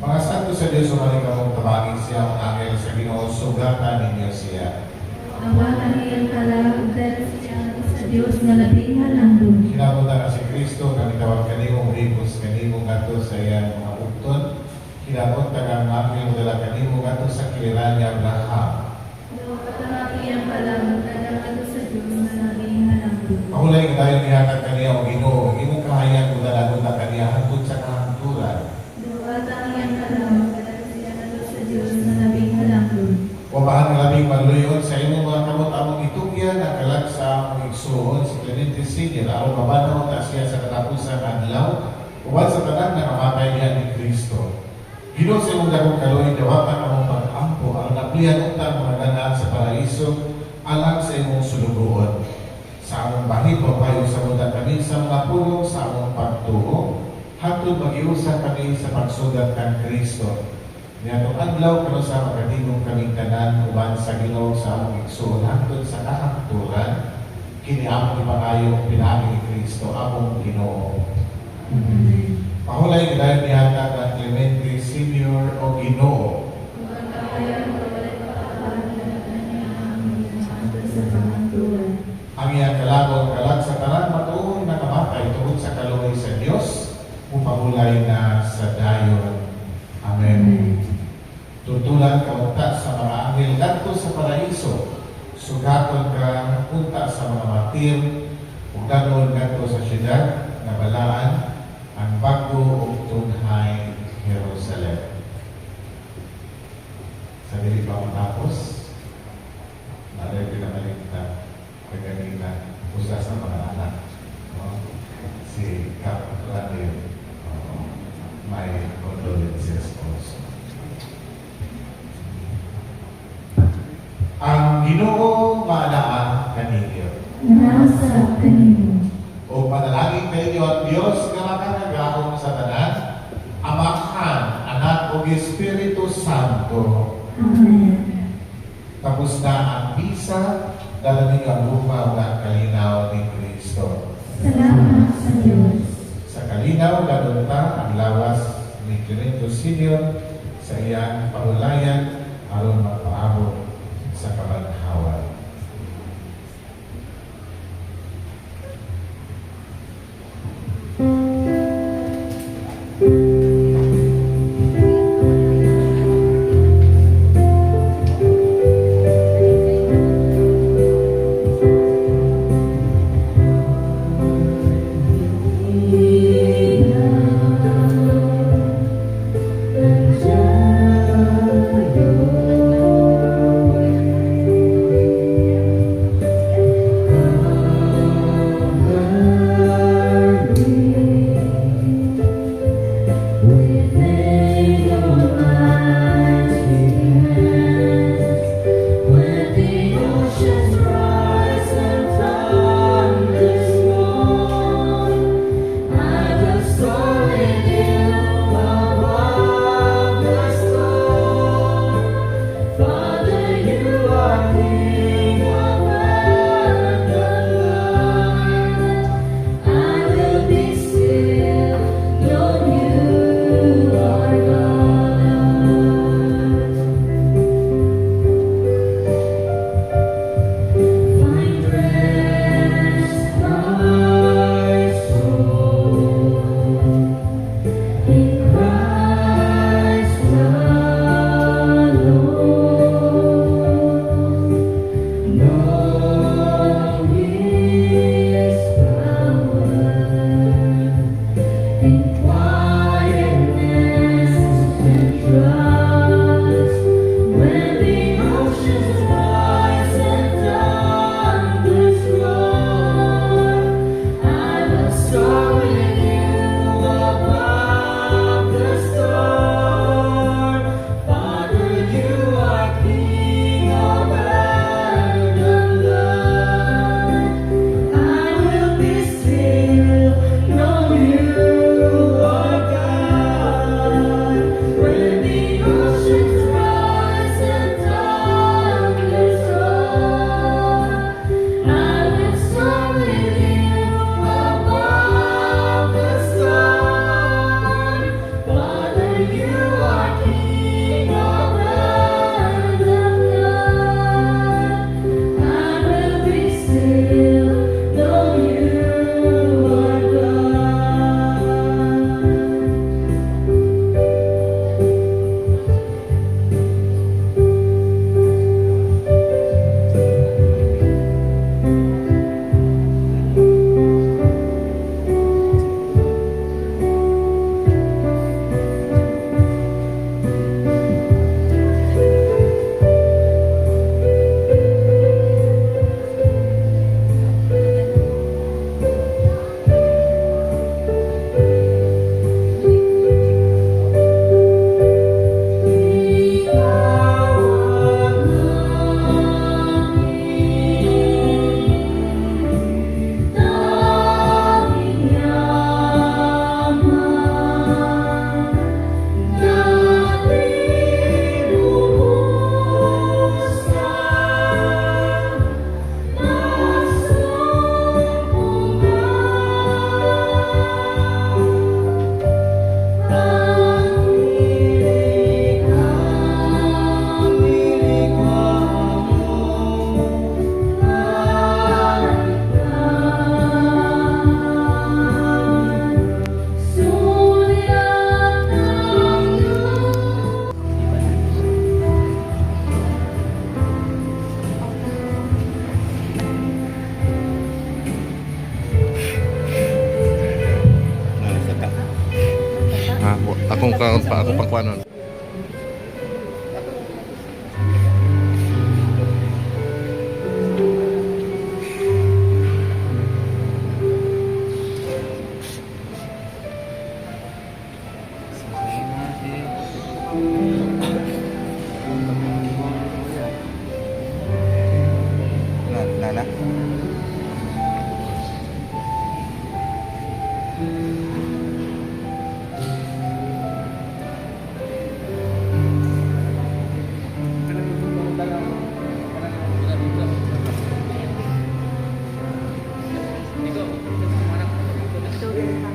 C: Mga santo sa Diyos, umaling kamong tabangin siya, ang angel sa Ginoo, sugatan ninyo siya.
H: Awakan niyang kalagdan siya sa Diyos na labing halangdon.
C: Kinabutan na si Kristo, kami tawag kanimong ribos, kanimong ato sa iyang mga ukton. Kinabutan ang angel mo dala kanimong ato sa kiliran ni Abraham.
H: Awakan niyang kalagdan sa Diyos na labing halangdon.
C: Mahulay ka tayo nihatag kaniya o Ginoo, imong kahayag mo dala na kaniya hangtod sa kahangturan.
H: Awakan niyang kalagdan siya sa Diyos na labing halangdon.
C: Wabahan ng labing manluyon sa imong mga kamot-among itugyan na kalag sa among igsuon si Clemente Senior. Aron mabanaw na siya sa katapusan adlaw, uban sa tanan na namatay niya ni Kristo. Ginoo sa imong dagong kaloy, dawakan among pag-ampo, ang naplihan utang mga ganaan sa paraiso alang sa imong sulugoon. Sa among bahid papayo sa muda kami sa mga pulong sa among pagtuo, hangtod mag-iusa kami sa pagsugat kang Kristo. Niadtong adlaw karon sa makatigong kaming tanan uban sa Ginoo sa among igsoon hangtod sa kahangturan, kini among ipangayo pinagi ni Kristo among Ginoo. Pahulay gadayon niya ng Clemente Senior o Ginoo. Ang iyang kalabong kalag sa tanan matuon na namatay tungod sa kaluoy sa Dios, upahulay na sa dayon. Amen. Tutulan ka unta sa mga anghel ngadto sa paraiso, sugaton ka unta sa mga martir, ug danon ngadto sa syudad na balaan ang bago ug tunhay Jerusalem. Sa dili pa matapos, naday pinamaligta kaganina usa sa mga anak, no? Si Cap Ranil, my condolences also. Ang Ginoo maanaa kaninyo.
H: Nasa kanino.
C: O panalangin kayo at Diyos nga makanagahon sa tanan, Amahan, Anak o Espiritu Santo.
H: Amen.
C: Tapos na ang misa, dala ninyo ang lupa ng kalinaw ni Kristo.
H: Salamat sa Diyos.
C: Sa kalinaw, dadunta ang lawas ni Clemente Senior sa iyang pahulayan aron magpaabot sa kabanhawan.
H: Thank you.
A: Akong kaon pa, ako pang kuanon.
E: Nana?
A: Yeah.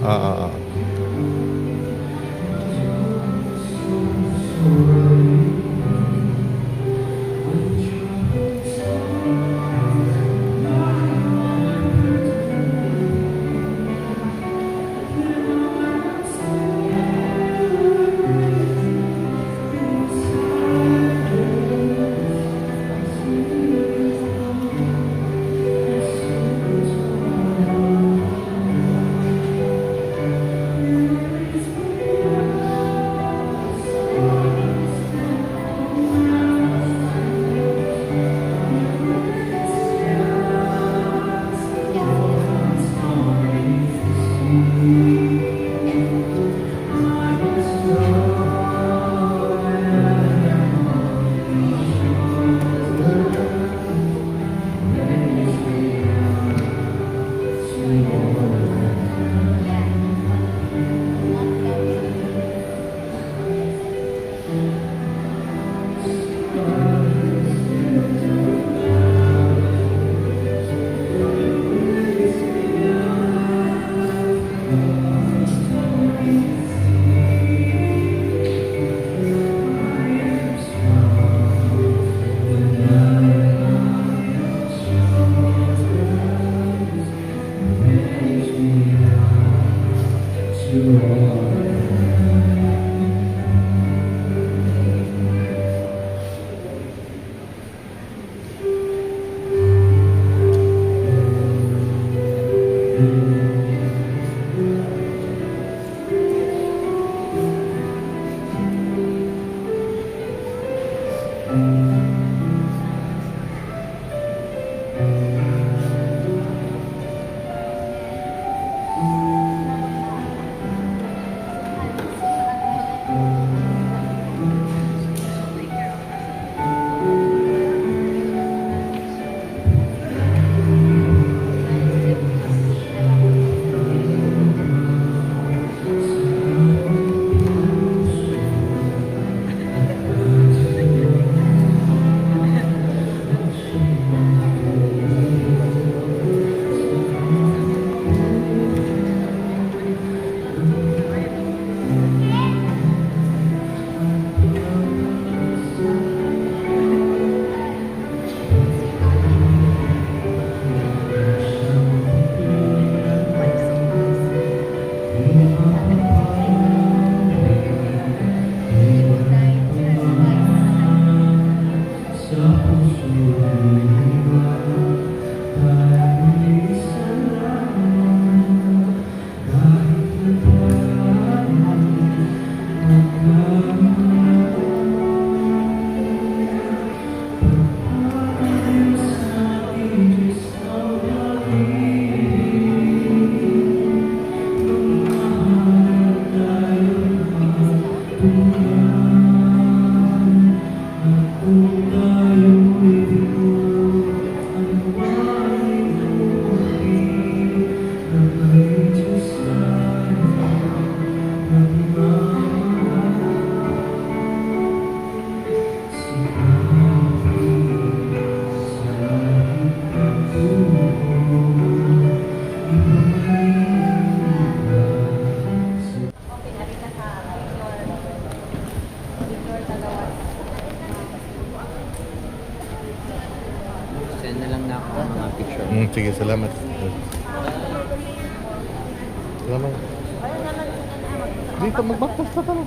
A: Ah.
B: Send na lang na ako ng mga picture.
A: Sige, salamat. Salamat. Dito, magbaktas na talo.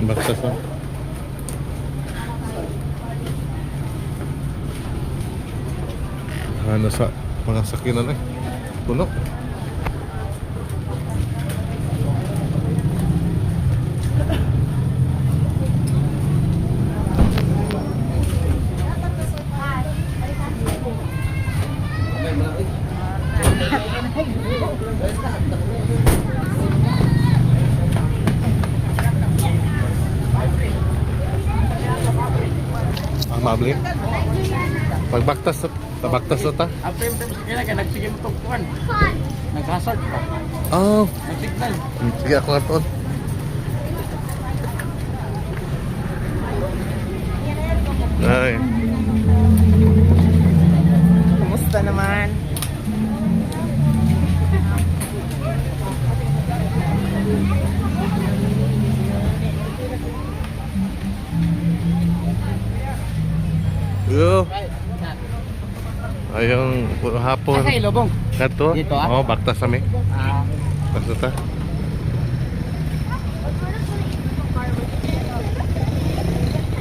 A: Baktas na. Ano sa mga sakinan eh. Puno. Ang mabli. Pagbaktas tabaktas na ta.
B: After yung times nila ka, nagsige mo tugtuan. Nag-hazard pa.
A: Oh,
B: Nag-signal.
A: sige ako nga to. Ay,
B: Kumusta naman?
A: yo. Ayong hapon.
B: Ay, Lobong.
A: Kato?
B: Dito, ah?
A: Oh, baktas kami.
B: Ah,
A: Baktas ta.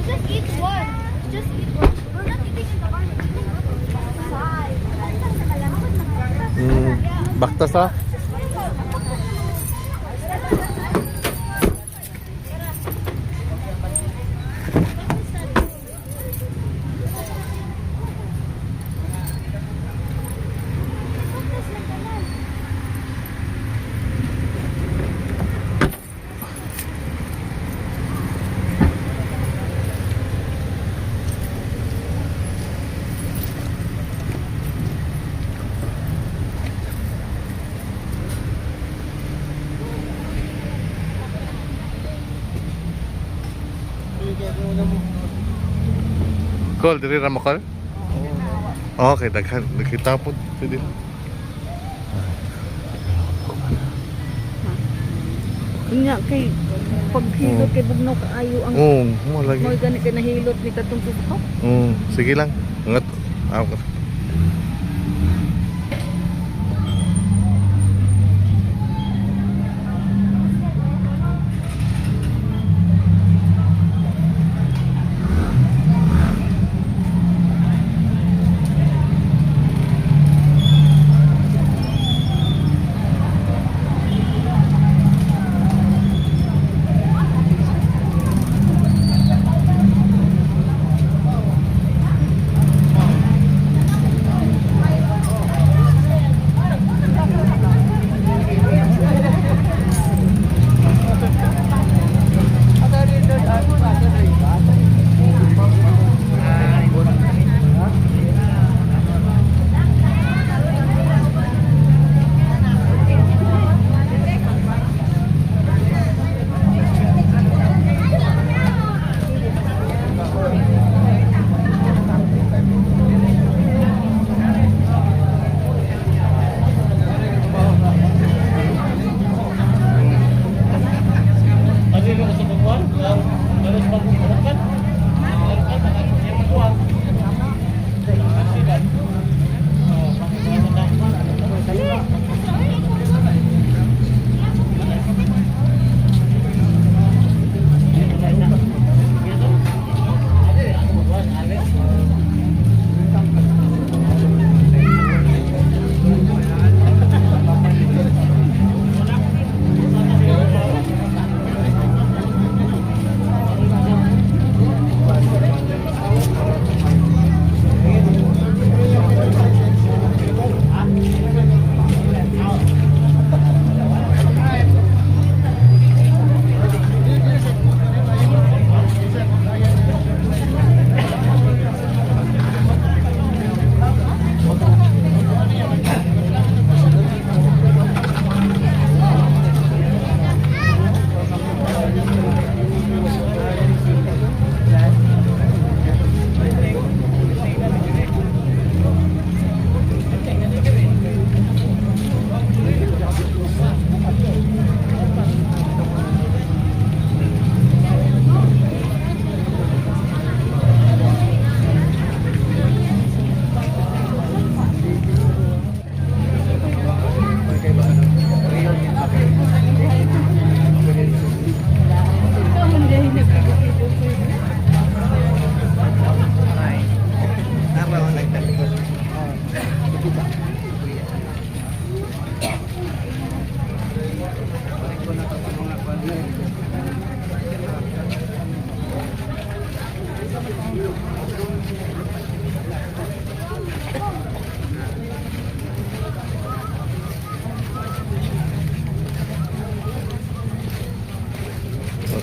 I: Just eat one. Just eat one. We're not eating in the car. We're eating outside.
A: Baktas ta. Call, diri ra mo call? Okay, daghan. Nakita po. Pwede.
J: Nya kay paghilot kay bugnaw kaayo ang
A: Mo lagi.
J: moy gani kay nahilot ni katong tutok.
A: Sige lang. Ngat.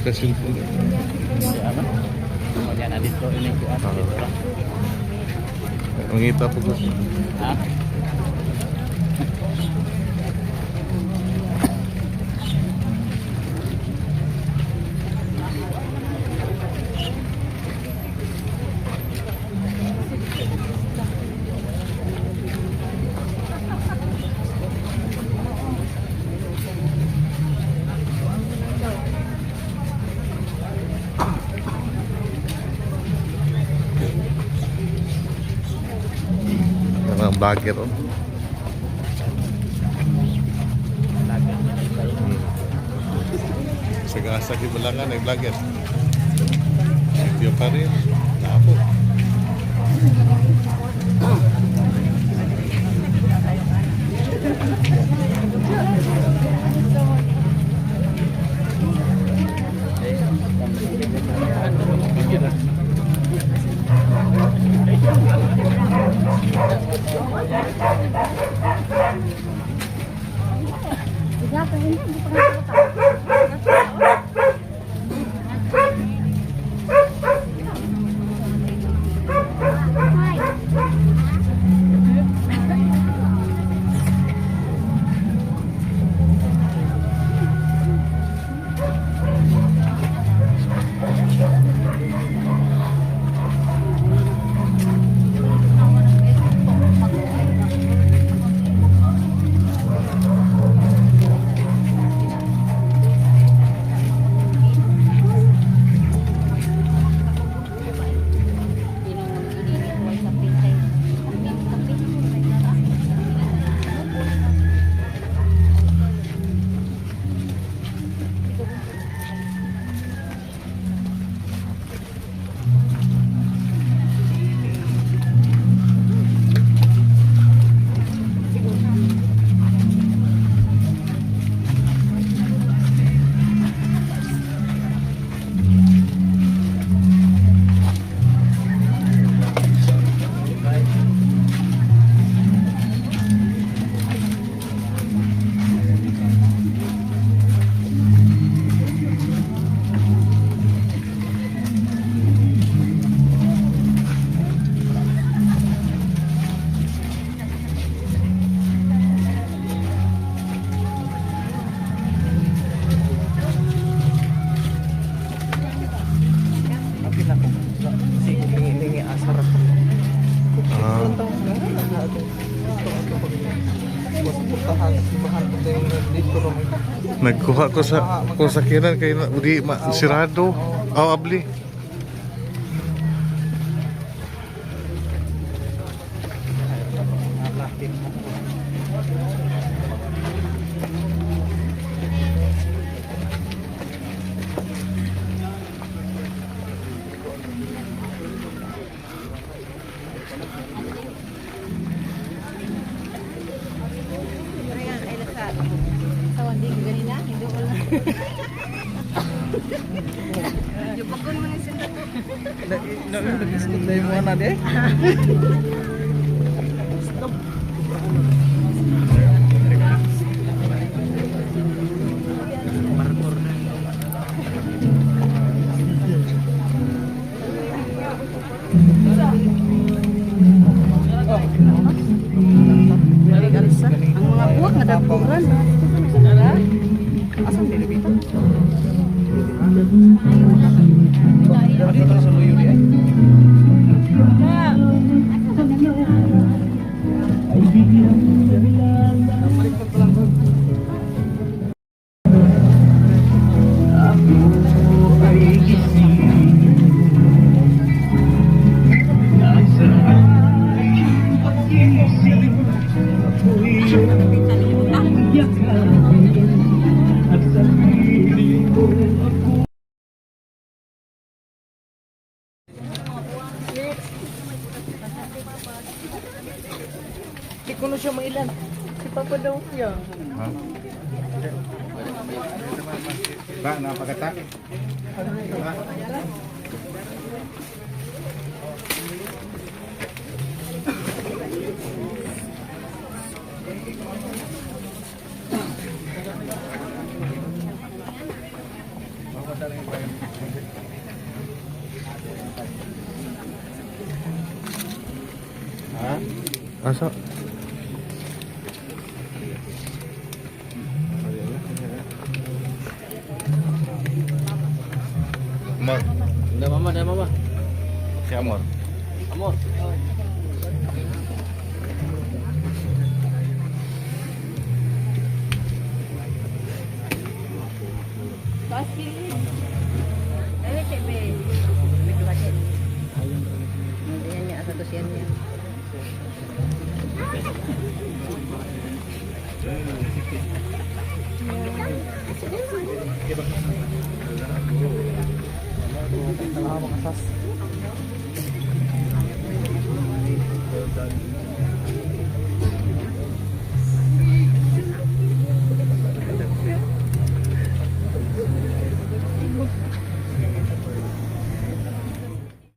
A: Naka-cellphone.
B: Ano? Kaya na dito, ini ko ano dito lang.
A: Ang ngita po ko.
B: Ha?
A: Mga vlogger, oh. Sagasa di Balangan ay vlogger. Sityo pa rin. Napo. Nagkuha ko sa kinan kay di sirado. Aw abli.
J: Ang mga buwak na dapuran. Asang pinipita? Dito sa luyo di ay. Di ko na siya mailan. Si Papa daw siya.
A: Ha?
E: Ba, napagata? Ba?
A: Asa? Amor.
B: Dah mama.
A: Si Amor.
B: Amor.
J: Basil.
I: Yes.